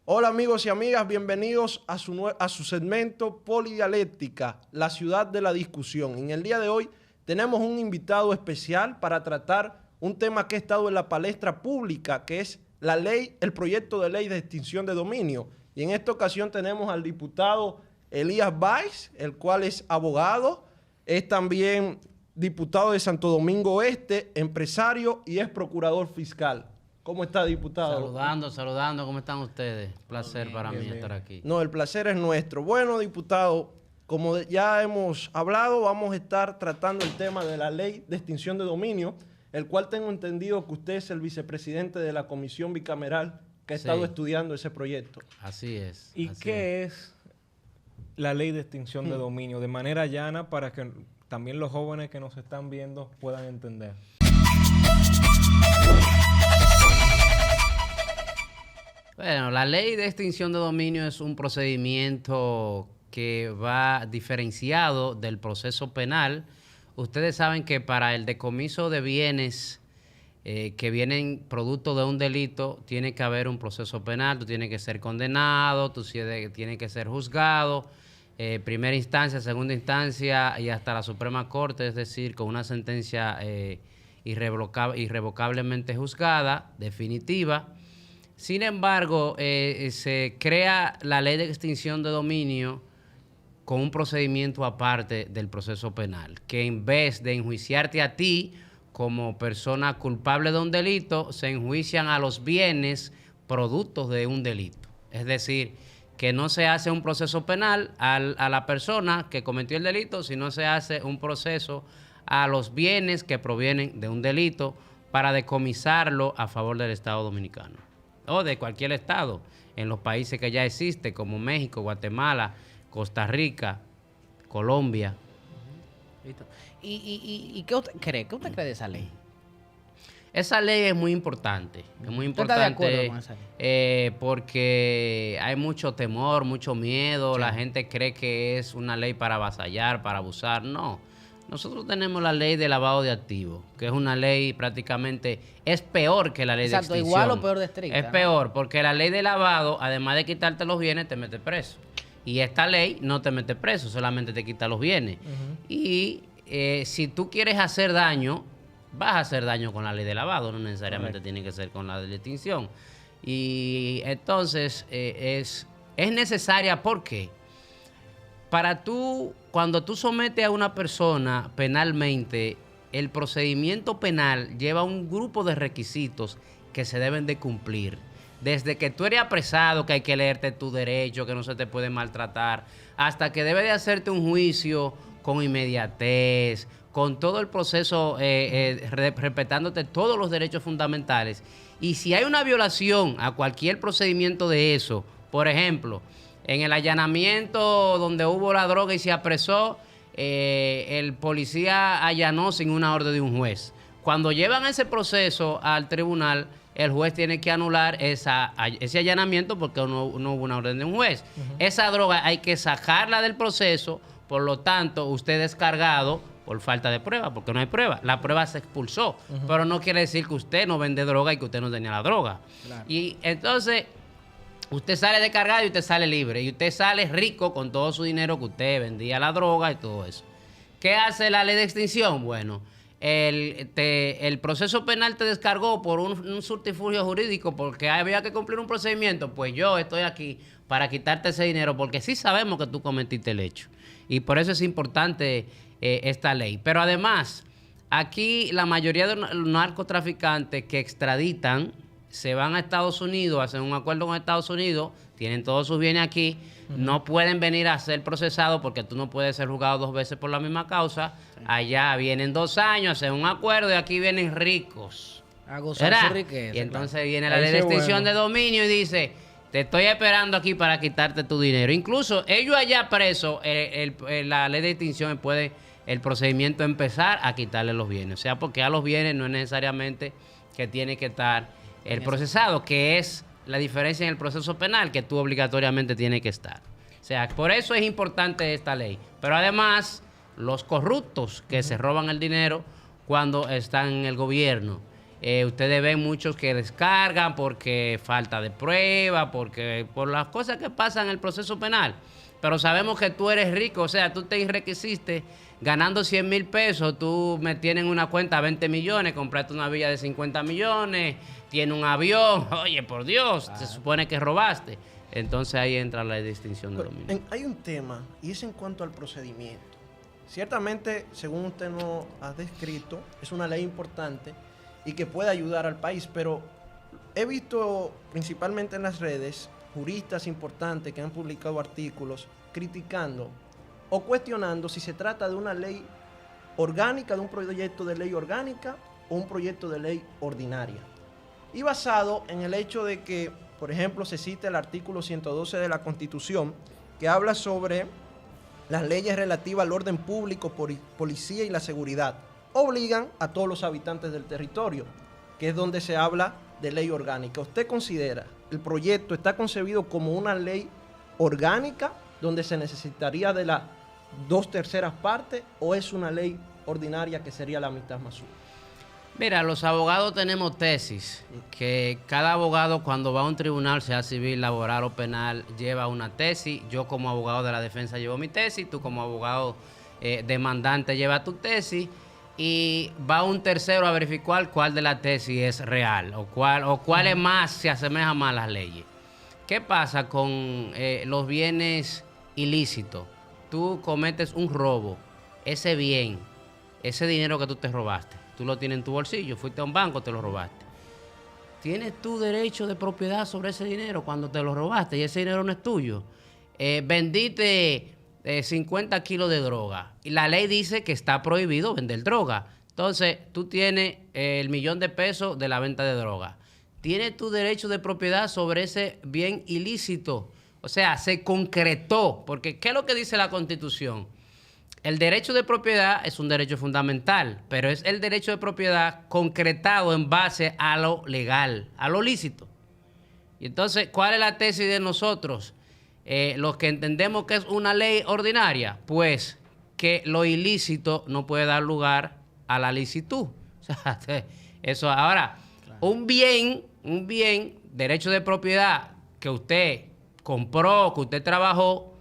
Hola amigos y amigas, bienvenidos a su segmento Polidialéctica, la ciudad de la discusión. En el día de hoy tenemos un invitado especial para tratar un tema que ha estado en la palestra pública, que es el proyecto de ley de extinción de dominio. Y en esta ocasión tenemos al diputado Elías Báez, el cual es abogado, es también diputado de Santo Domingo Este, empresario y es procurador fiscal. ¿Cómo está, diputado? Saludando, ¿cómo están ustedes? Placer para mí estar aquí. No, el placer es nuestro. Bueno, diputado, como ya hemos hablado, vamos a estar tratando el tema de la ley de extinción de dominio, el cual tengo entendido que usted es el vicepresidente de la comisión bicameral que ha estado estudiando ese proyecto. Así es. ¿Y qué es la ley de extinción de dominio? De manera llana para que también los jóvenes que nos están viendo puedan entender. Bueno, la ley de extinción de dominio es un procedimiento que va diferenciado del proceso penal. Ustedes saben que para el decomiso de bienes que vienen producto de un delito, tiene que haber un proceso penal, tú tienes que ser condenado, tú tienes que ser juzgado, primera instancia, segunda instancia y hasta la Suprema Corte, es decir, con una sentencia irrevocablemente juzgada, definitiva. Sin embargo, se crea la ley de extinción de dominio con un procedimiento aparte del proceso penal, que en vez de enjuiciarte a ti como persona culpable de un delito, se enjuician a los bienes productos de un delito. Es decir, que no se hace un proceso penal a la persona que cometió el delito, sino se hace un proceso a los bienes que provienen de un delito para decomisarlo a favor del Estado Dominicano o de cualquier estado en los países que ya existe, como México, Guatemala, Costa Rica, Colombia. ¿Listo? ¿Y qué usted cree? ¿Qué usted cree de esa ley? Esa ley es muy importante. Es muy importante. ¿Está de acuerdo con esa ley? Porque hay mucho temor, mucho miedo. Sí. La gente cree que es una ley para avasallar, para abusar. No. Nosotros tenemos la ley de lavado de activos, que es una ley prácticamente, es peor que la ley de extinción. Igual o peor de estricta. Es peor, porque la ley de lavado, además de quitarte los bienes, te mete preso. Y esta ley no te mete preso, solamente te quita los bienes. Y si tú quieres hacer daño, vas a hacer daño con la ley de lavado, no necesariamente tiene que ser con la de extinción. Y entonces es necesaria, ¿por qué? Cuando tú sometes a una persona penalmente, el procedimiento penal lleva un grupo de requisitos que se deben de cumplir. Desde que tú eres apresado, que hay que leerte tu derecho, que no se te puede maltratar, hasta que debe de hacerte un juicio con inmediatez, con todo el proceso, respetándote todos los derechos fundamentales. Y si hay una violación a cualquier procedimiento de eso, por ejemplo, en el allanamiento donde hubo la droga y se apresó, el policía allanó sin una orden de un juez. Cuando llevan ese proceso al tribunal, el juez tiene que anular ese allanamiento porque no hubo una orden de un juez. Esa droga hay que sacarla del proceso, por lo tanto, usted es cargado por falta de prueba, porque no hay prueba. La prueba se expulsó, pero no quiere decir que usted no vende droga y que usted no tenía la droga. Claro. Y entonces, usted sale descargado y usted sale libre. Y usted sale rico con todo su dinero que usted vendía la droga y todo eso. ¿Qué hace la ley de extinción? Bueno, el proceso penal te descargó por un subterfugio jurídico porque había que cumplir un procedimiento. Pues yo estoy aquí para quitarte ese dinero porque sí sabemos que tú cometiste el hecho. Y por eso es importante esta ley. Pero además, aquí la mayoría de los narcotraficantes que extraditan se van a Estados Unidos, hacen un acuerdo con Estados Unidos, tienen todos sus bienes aquí, no pueden venir a ser procesados porque tú no puedes ser juzgado 2 veces por la misma causa. Allá vienen 2 años, hacen un acuerdo y aquí vienen ricos. A gozar su riqueza. Y entonces viene la ley de extinción de dominio y dice, te estoy esperando aquí para quitarte tu dinero. Incluso ellos allá presos, la ley de extinción puede el procedimiento empezar a quitarle los bienes. O sea, porque a los bienes no es necesariamente que tiene que estar el procesado, que es la diferencia en el proceso penal, que tú obligatoriamente tienes que estar. O sea, por eso es importante esta ley. Pero además, los corruptos que se roban el dinero cuando están en el gobierno, Ustedes ven muchos que descargan porque falta de prueba, por las cosas que pasan en el proceso penal. Pero sabemos que tú eres rico, o sea, tú te enriqueciste ganando 100 mil pesos, tú me tienes en una cuenta 20 millones, compraste una villa de 50 millones, tienes un avión, oye, por Dios, se supone que robaste. Entonces ahí entra la distinción de dominio. Hay un tema, y es en cuanto al procedimiento. Ciertamente, según usted nos ha descrito, es una ley importante y que puede ayudar al país, pero he visto principalmente en las redes juristas importantes que han publicado artículos criticando o cuestionando si se trata de una ley orgánica, de un proyecto de ley orgánica o un proyecto de ley ordinaria. Y basado en el hecho de que, por ejemplo, se cita el artículo 112 de la Constitución, que habla sobre las leyes relativas al orden público, policía y la seguridad, obligan a todos los habitantes del territorio, que es donde se habla de ley orgánica. ¿Usted considera el proyecto está concebido como una ley orgánica donde se necesitaría de las 2/3 partes o es una ley ordinaria que sería la mitad más uno? Mira, los abogados tenemos tesis, que cada abogado cuando va a un tribunal, sea civil, laboral o penal, lleva una tesis. Yo como abogado de la defensa llevo mi tesis, tú como abogado demandante lleva tu tesis, y va un tercero a verificar cuál de la tesis es real o cuál es más, se asemeja más a las leyes. ¿Qué pasa con los bienes ilícitos? Tú cometes un robo, ese bien, ese dinero que tú te robaste, tú lo tienes en tu bolsillo, fuiste a un banco, te lo robaste. Tienes tu derecho de propiedad sobre ese dinero cuando te lo robaste y ese dinero no es tuyo. Vendiste 50 kilos de droga y la ley dice que está prohibido vender droga. Entonces, tú tienes el $1.000.000 de la venta de droga. Tienes tu derecho de propiedad sobre ese bien ilícito. O sea, se concretó. Porque, ¿qué es lo que dice la Constitución? El derecho de propiedad es un derecho fundamental, pero es el derecho de propiedad concretado en base a lo legal, a lo lícito. Y entonces, ¿cuál es la tesis de nosotros? Los que entendemos que es una ley ordinaria, pues que lo ilícito no puede dar lugar a la licitud. O sea, eso ahora, claro. Un bien, derecho de propiedad que usted compró, que usted trabajó,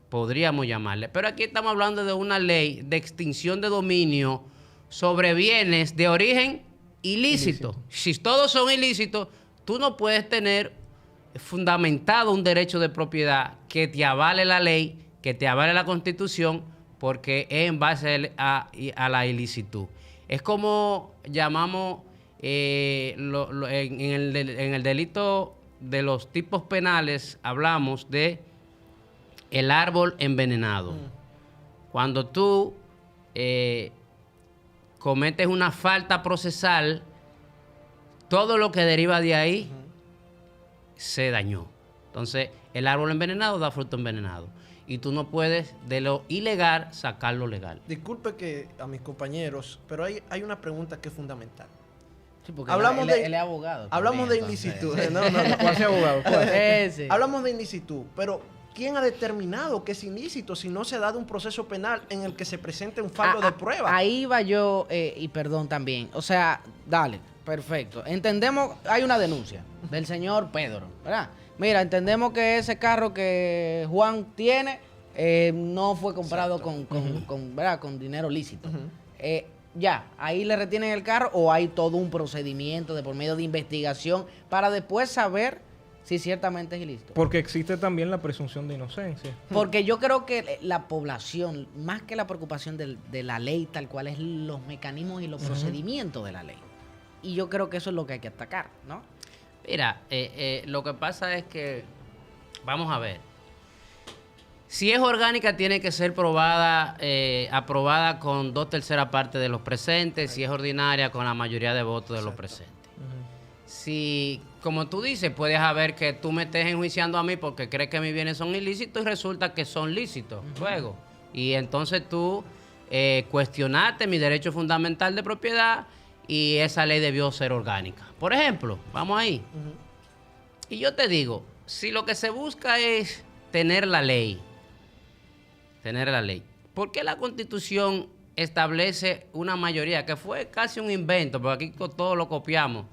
podríamos llamarle. Pero aquí estamos hablando de una ley de extinción de dominio sobre bienes de origen ilícito. Si todos son ilícitos, tú no puedes tener fundamentado un derecho de propiedad que te avale la ley, que te avale la Constitución, porque es en base a la ilicitud. Es como llamamos en el delito de los tipos penales, hablamos de el árbol envenenado. Cuando tú cometes una falta procesal, todo lo que deriva de ahí se dañó. Entonces, el árbol envenenado da fruto envenenado. Y tú no puedes de lo ilegal sacar lo legal. Disculpe que a mis compañeros, pero hay una pregunta que es fundamental. Sí, porque hablamos él es abogado. Hablamos de ilicitud. ¿Cuál abogado? Hablamos de ilicitud, pero ¿quién ha determinado que es ilícito si no se ha dado un proceso penal en el que se presente un fallo de prueba? Ahí va yo, y perdón también. O sea, dale, perfecto. Entendemos, hay una denuncia del señor Pedro, ¿verdad? Mira, entendemos que ese carro que Juan tiene no fue comprado con dinero lícito. Ya, ahí le retienen el carro o hay todo un procedimiento de por medio de investigación para después saber si ciertamente es ilícito. Porque existe también la presunción de inocencia. Porque yo creo que la población, más que la preocupación de la ley tal cual, es los mecanismos y los procedimientos de la ley. Y yo creo que eso es lo que hay que atacar, ¿no? Mira, lo que pasa es que, vamos a ver, si es orgánica tiene que ser aprobada con 2/3 partes de los presentes, si es ordinaria con la mayoría de votos de los presentes. Si, como tú dices, puedes haber que tú me estés enjuiciando a mí porque crees que mis bienes son ilícitos y resulta que son lícitos luego. Y entonces tú cuestionaste mi derecho fundamental de propiedad y esa ley debió ser orgánica. Por ejemplo, vamos ahí. Y yo te digo, si lo que se busca es tener la ley, ¿por qué la Constitución establece una mayoría, que fue casi un invento, porque aquí todo lo copiamos,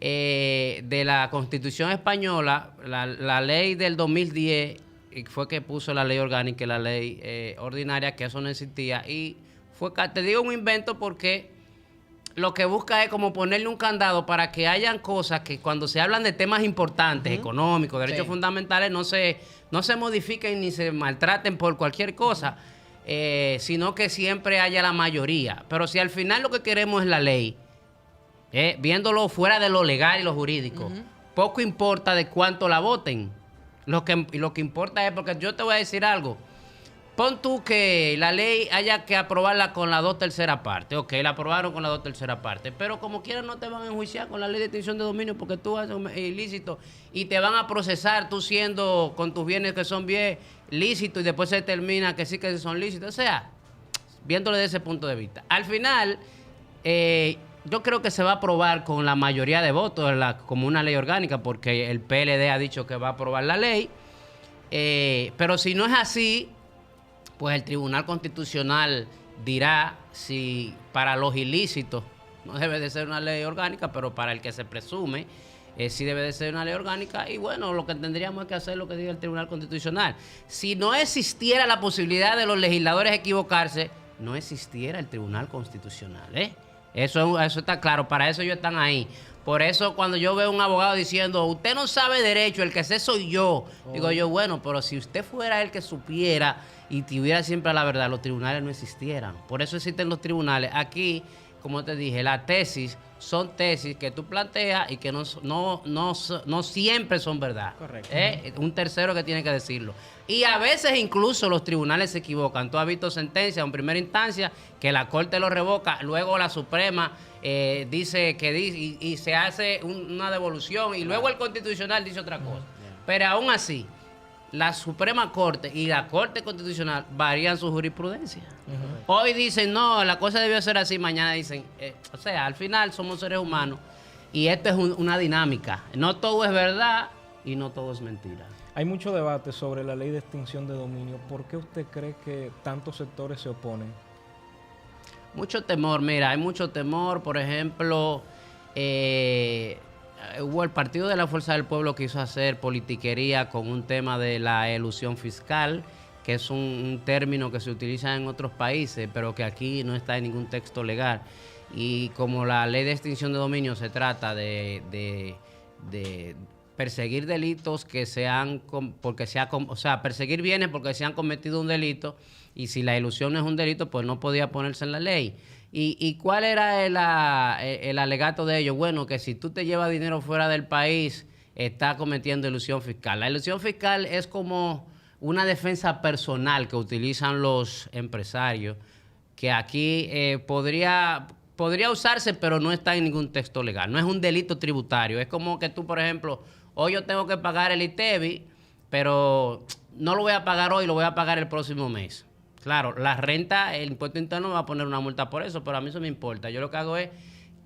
de la Constitución española, la ley del 2010, fue que puso la ley orgánica y la ley ordinaria, que eso no existía. Y fue, te digo, un invento porque lo que busca es como ponerle un candado para que hayan cosas que cuando se hablan de temas importantes, económicos, derechos fundamentales, no se modifiquen ni se maltraten por cualquier cosa, sino que siempre haya la mayoría. Pero si al final lo que queremos es la ley, viéndolo fuera de lo legal y lo jurídico, poco importa de cuánto la voten. Lo que importa es, porque yo te voy a decir algo. Pon tú que la ley haya que aprobarla con la 2/3 partes. Ok, la aprobaron con la 2/3 partes. Pero como quieran no te van a enjuiciar con la ley de extinción de dominio porque tú haces un ilícito y te van a procesar tú siendo con tus bienes que son bien lícitos y después se termina que sí que son lícitos. O sea, viéndolo desde ese punto de vista. Al final, yo creo que se va a aprobar con la mayoría de votos como una ley orgánica porque el PLD ha dicho que va a aprobar la ley. Pero si no es así, pues el Tribunal Constitucional dirá si para los ilícitos no debe de ser una ley orgánica, pero para el que se presume sí debe de ser una ley orgánica. Y bueno, lo que tendríamos es que hacer lo que diga el Tribunal Constitucional. Si no existiera la posibilidad de los legisladores equivocarse, no existiera el Tribunal Constitucional, Eso está claro, para eso ellos están ahí. Por eso cuando yo veo a un abogado diciendo, usted no sabe derecho, el que sé soy yo, digo yo, bueno, pero si usted fuera el que supiera y tuviera siempre la verdad, los tribunales no existieran. Por eso existen los tribunales. Aquí, como te dije, las tesis son tesis que tú planteas y que no siempre son verdad. Correcto. Un tercero que tiene que decirlo. Y a veces incluso los tribunales se equivocan. Tú has visto sentencias en primera instancia que la Corte lo revoca, luego la Suprema dice y se hace una devolución y luego el Constitucional dice otra cosa. Pero aún así, la Suprema Corte y la Corte Constitucional varían su jurisprudencia. Hoy dicen, no, la cosa debió ser así, mañana dicen, o sea, al final somos seres humanos y esto es una dinámica. No todo es verdad y no todo es mentira. Hay mucho debate sobre la ley de extinción de dominio. ¿Por qué usted cree que tantos sectores se oponen? Mucho temor, mira, hay mucho temor. Por ejemplo, hubo el Partido de la Fuerza del Pueblo que quiso hacer politiquería con un tema de la elusión fiscal, que es un término que se utiliza en otros países, pero que aquí no está en ningún texto legal. Y como la ley de extinción de dominio se trata de perseguir delitos que perseguir bienes porque se han cometido un delito, y si la ilusión no es un delito, pues no podía ponerse en la ley. ¿Y cuál era el alegato de ellos? Bueno, que si tú te llevas dinero fuera del país, estás cometiendo ilusión fiscal. La ilusión fiscal es como una defensa personal que utilizan los empresarios, que aquí podría usarse, pero no está en ningún texto legal. No es un delito tributario. Es como que tú, por ejemplo, hoy yo tengo que pagar el ITEVI, pero no lo voy a pagar hoy, lo voy a pagar el próximo mes. Claro, la renta, el impuesto interno me va a poner una multa por eso, pero a mí eso me importa. Yo lo que hago es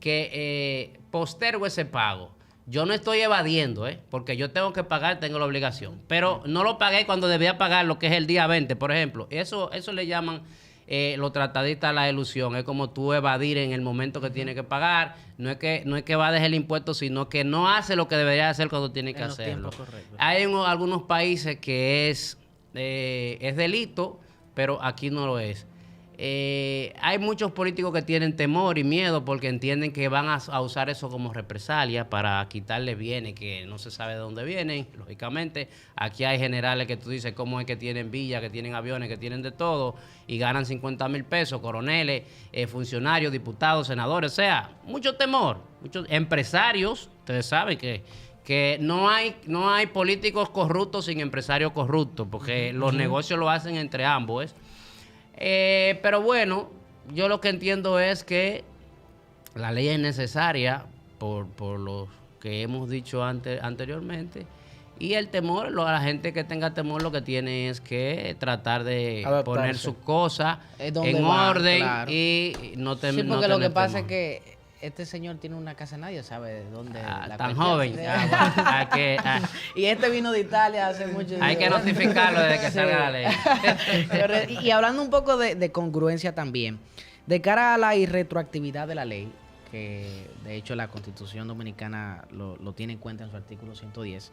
que postergo ese pago. Yo no estoy evadiendo, porque yo tengo que pagar, tengo la obligación. Pero no lo pagué cuando debía pagar, lo que es el día 20, por ejemplo. Eso le llaman los tratadistas la ilusión. Es como tú evadir en el momento que tienes que pagar. No es que evades el impuesto, sino que no hace lo que debería hacer cuando tiene que hacerlo. Hay algunos países que es delito, pero aquí no lo es. Hay muchos políticos que tienen temor y miedo porque entienden que van a usar eso como represalia para quitarle bienes que no se sabe de dónde vienen, lógicamente. Aquí hay generales que tú dices cómo es que tienen villas, que tienen aviones, que tienen de todo y ganan 50,000 pesos, coroneles, funcionarios, diputados, senadores, o sea, mucho temor. Muchos empresarios, ustedes saben que no hay políticos corruptos sin empresarios corruptos, porque los negocios lo hacen entre ambos. Pero bueno, yo lo que entiendo es que la ley es necesaria por lo que hemos dicho anteriormente, y el temor, la gente que tenga temor lo que tiene es que tratar de adaptarse, poner sus cosas en orden, claro, y no tener. Sí, porque lo que pasa es que este señor tiene una casa, nadie sabe de dónde. La tan cuestión. joven. Bueno, Y este vino de Italia hace mucho hay que notificarlo desde que Sí. salga la ley. Y hablando un poco de congruencia también, de cara a la irretroactividad de la ley, que de hecho la Constitución Dominicana lo tiene en cuenta en su artículo 110,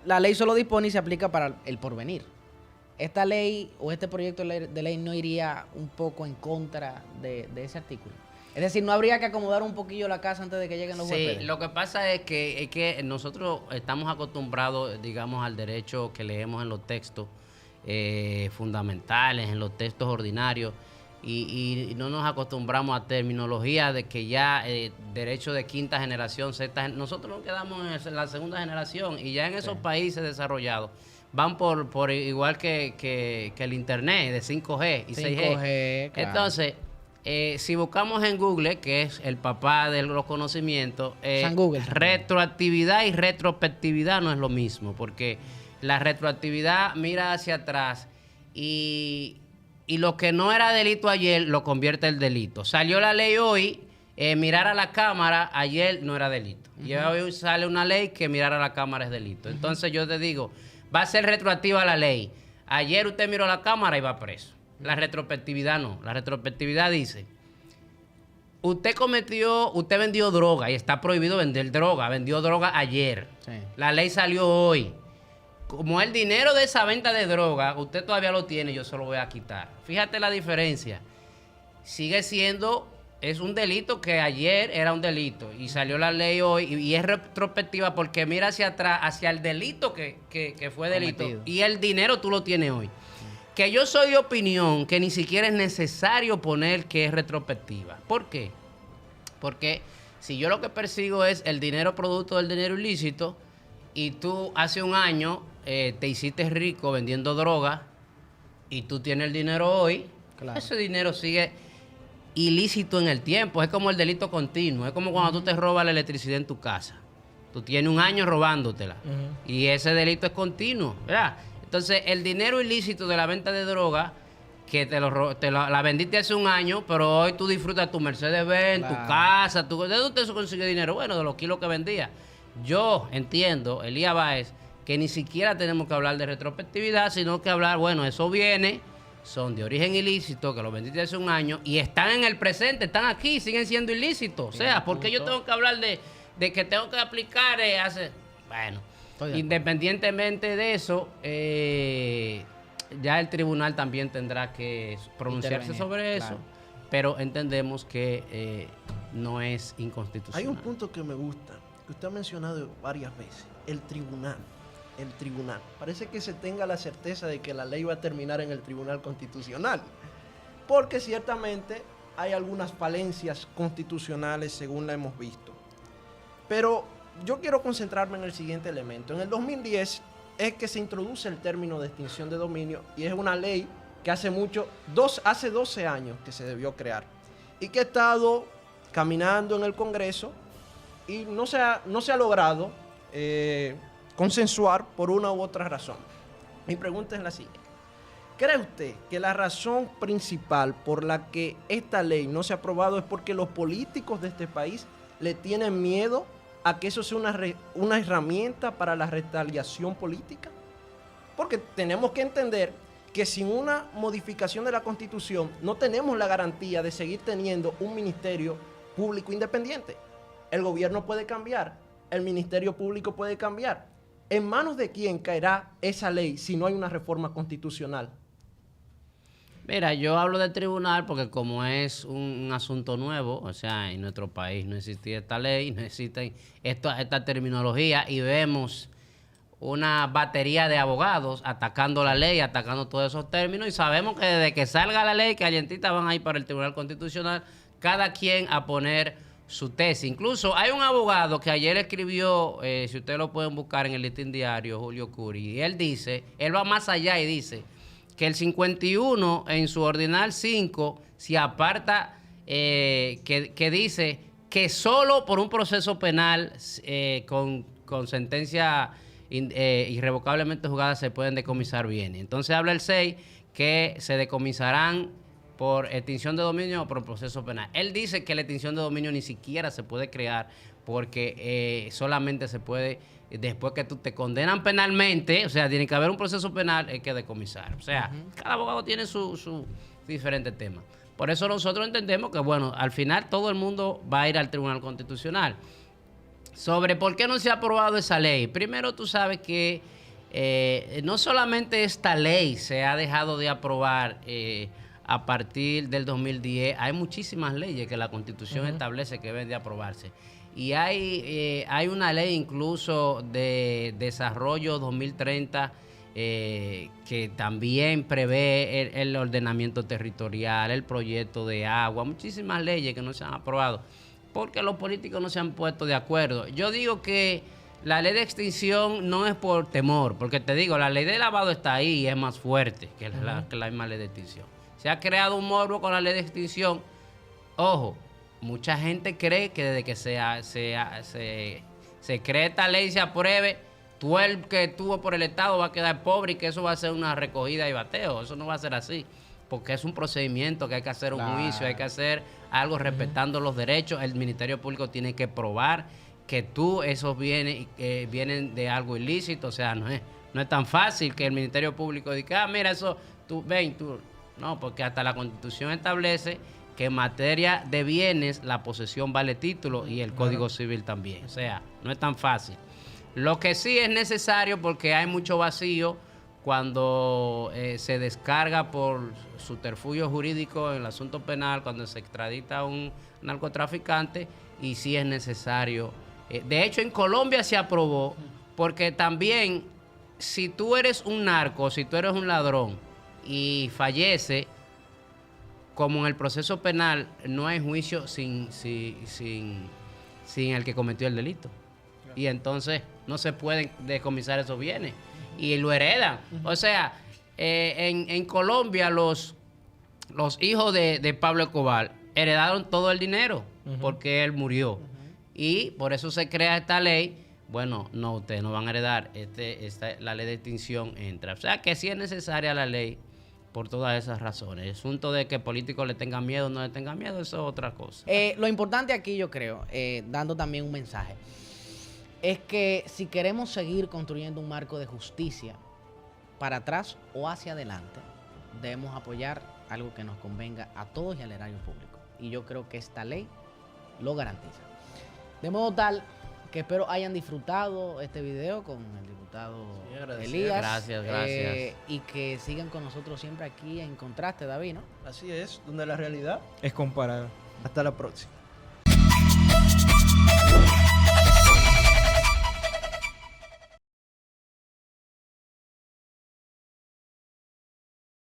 la ley solo dispone y se aplica para el porvenir. Esta ley o este proyecto de ley no iría un poco en contra de ese artículo. Es decir, no habría que acomodar un poquillo la casa antes de que lleguen los Sí, huéspedes. lo que pasa es que nosotros estamos acostumbrados, digamos, al derecho que leemos en los textos fundamentales, en los textos ordinarios, y no nos acostumbramos a terminología de que ya derecho de quinta generación, nosotros nos quedamos en la segunda generación y ya en esos países desarrollados van por igual que el internet de 5G y 6G. Claro. Entonces, si buscamos en Google, que es el papá de los conocimientos, San Google. retroactividad y retrospectividad no es lo mismo, porque la retroactividad mira hacia atrás y lo que no era delito ayer lo convierte en delito. Salió la ley hoy, mirar a la cámara ayer no era delito. Y hoy sale una ley que mirar a la cámara es delito. Entonces yo te digo, va a ser retroactiva la ley. Ayer usted miró la cámara y va preso. La retrospectividad no. La retrospectividad dice, usted vendió droga y está prohibido vender droga. Vendió droga ayer. Sí. La ley salió hoy. Como el dinero de esa venta de droga, usted todavía lo tiene, yo se lo voy a quitar. Fíjate la diferencia. Sigue siendo, es un delito que ayer era un delito y salió la ley hoy y es retrospectiva porque mira hacia atrás, hacia el delito que fue delito. Cometido. Y el dinero tú lo tienes hoy. Que yo soy de opinión que ni siquiera es necesario poner que es retrospectiva. ¿Por qué? Porque si yo lo que persigo es el dinero producto del dinero ilícito y tú hace un año te hiciste rico vendiendo droga y tú tienes el dinero hoy, Claro. ese dinero sigue ilícito en el tiempo. Es como el delito continuo. Es como cuando tú te robas la electricidad en tu casa. Tú tienes un año robándotela y ese delito es continuo, ¿verdad? Entonces, el dinero ilícito de la venta de droga, que la vendiste hace un año, pero hoy tú disfrutas tu Mercedes-Benz, tu Claro. casa, ¿de dónde usted se consigue dinero? Bueno, de los kilos que vendía. Yo entiendo, Elías Báez, que ni siquiera tenemos que hablar de retrospectividad, sino que hablar, bueno, eso viene, son de origen ilícito, que lo vendiste hace un año, y están en el presente, están aquí, siguen siendo ilícitos. O sea, ¿por qué yo tengo que hablar de que tengo que aplicar Bueno, independientemente de eso, ya el tribunal también tendrá que pronunciarse Intervenir, sobre eso, claro. pero entendemos que no es Hay inconstitucional. un punto que me gusta, que usted ha mencionado varias veces, el tribunal. El tribunal. Parece que se tenga la certeza de que la ley va a terminar en el Tribunal Constitucional, porque ciertamente hay algunas falencias constitucionales según la hemos visto. Pero yo quiero concentrarme en el siguiente elemento. En el 2010 es que se introduce el término de extinción de dominio y es una ley que hace 12 años que se debió crear y que ha estado caminando en el Congreso y no se ha logrado consensuar por una u otra razón. Mi pregunta es la siguiente. ¿Cree usted que la razón principal por la que esta ley no se ha aprobado es porque los políticos de este país le tienen miedo a que eso sea una herramienta para la retaliación política? Porque tenemos que entender que sin una modificación de la Constitución no tenemos la garantía de seguir teniendo un ministerio público independiente. El gobierno puede cambiar, el ministerio público puede cambiar. ¿En manos de quién caerá esa ley si no hay una reforma constitucional? Mira, yo hablo del tribunal porque como es un asunto nuevo, o sea, en nuestro país no existía esta ley, no existe esta terminología y vemos una batería de abogados atacando la ley, atacando todos esos términos y sabemos que desde que salga la ley, calientitas van a ir para el Tribunal Constitucional, cada quien a poner su tesis. Incluso hay un abogado que ayer escribió, si ustedes lo pueden buscar en el Listín Diario, Julio Curi, y él va más allá y dice que el 51 en su ordinal 5 se aparta, que dice que solo por un proceso penal con sentencia irrevocablemente juzgada se pueden decomisar bienes. Entonces habla el 6 que se decomisarán por extinción de dominio o por proceso penal. Él dice que la extinción de dominio ni siquiera se puede crear porque solamente se puede, después que tú te condenan penalmente, o sea, tiene que haber un proceso penal, hay que decomisar. O sea, cada abogado tiene su diferente tema. Por eso nosotros entendemos que, bueno, al final todo el mundo va a ir al Tribunal Constitucional. Sobre por qué no se ha aprobado esa ley. Primero, tú sabes que no solamente esta ley se ha dejado de aprobar a partir del 2010, hay muchísimas leyes que la Constitución establece que deben de aprobarse. Y hay una ley incluso de desarrollo 2030 que también prevé el ordenamiento territorial, el proyecto de agua, muchísimas leyes que no se han aprobado porque los políticos no se han puesto de acuerdo. Yo digo que la ley de extinción no es por temor, porque te digo, la ley de lavado está ahí y es más fuerte que la misma ley de extinción. Se ha creado un morbo con la ley de extinción. Ojo, mucha gente cree que desde que se cree esta ley y se apruebe, tú el que estuvo por el Estado va a quedar pobre y que eso va a ser una recogida y bateo. Eso no va a ser así, porque es un procedimiento que hay que hacer un juicio, hay que hacer algo respetando los derechos. El Ministerio Público tiene que probar que esos bienes vienen de algo ilícito. O sea, no es tan fácil que el Ministerio Público diga, mira, eso, tú. No, porque hasta la Constitución establece que en materia de bienes la posesión vale título y el Código Civil también. O sea, no es tan fácil. Lo que sí es necesario, porque hay mucho vacío cuando se descarga por subterfugio jurídico en el asunto penal, cuando se extradita a un narcotraficante, y sí es necesario. De hecho, en Colombia se aprobó, porque también, si tú eres un narco, si tú eres un ladrón y fallece, como en el proceso penal, no hay juicio sin el que cometió el delito. Y entonces no se pueden decomisar esos bienes. Y lo heredan. O sea, en Colombia los hijos de Pablo Escobar heredaron todo el dinero porque él murió. Y por eso se crea esta ley. Bueno, no, ustedes no van a heredar. La ley de extinción entra. O sea, que sí es necesaria la ley por todas esas razones. El asunto de que políticos le tengan miedo o no le tengan miedo, eso es otra cosa. Lo importante aquí, yo creo, dando también un mensaje, es que si queremos seguir construyendo un marco de justicia para atrás o hacia adelante, debemos apoyar algo que nos convenga a todos y al erario público. Y yo creo que esta ley lo garantiza. De modo tal que espero hayan disfrutado este video con el diputado Elías. Gracias. Y que sigan con nosotros siempre aquí en Contraste, David, ¿no? Así es, donde la realidad Es comparada. Hasta la próxima.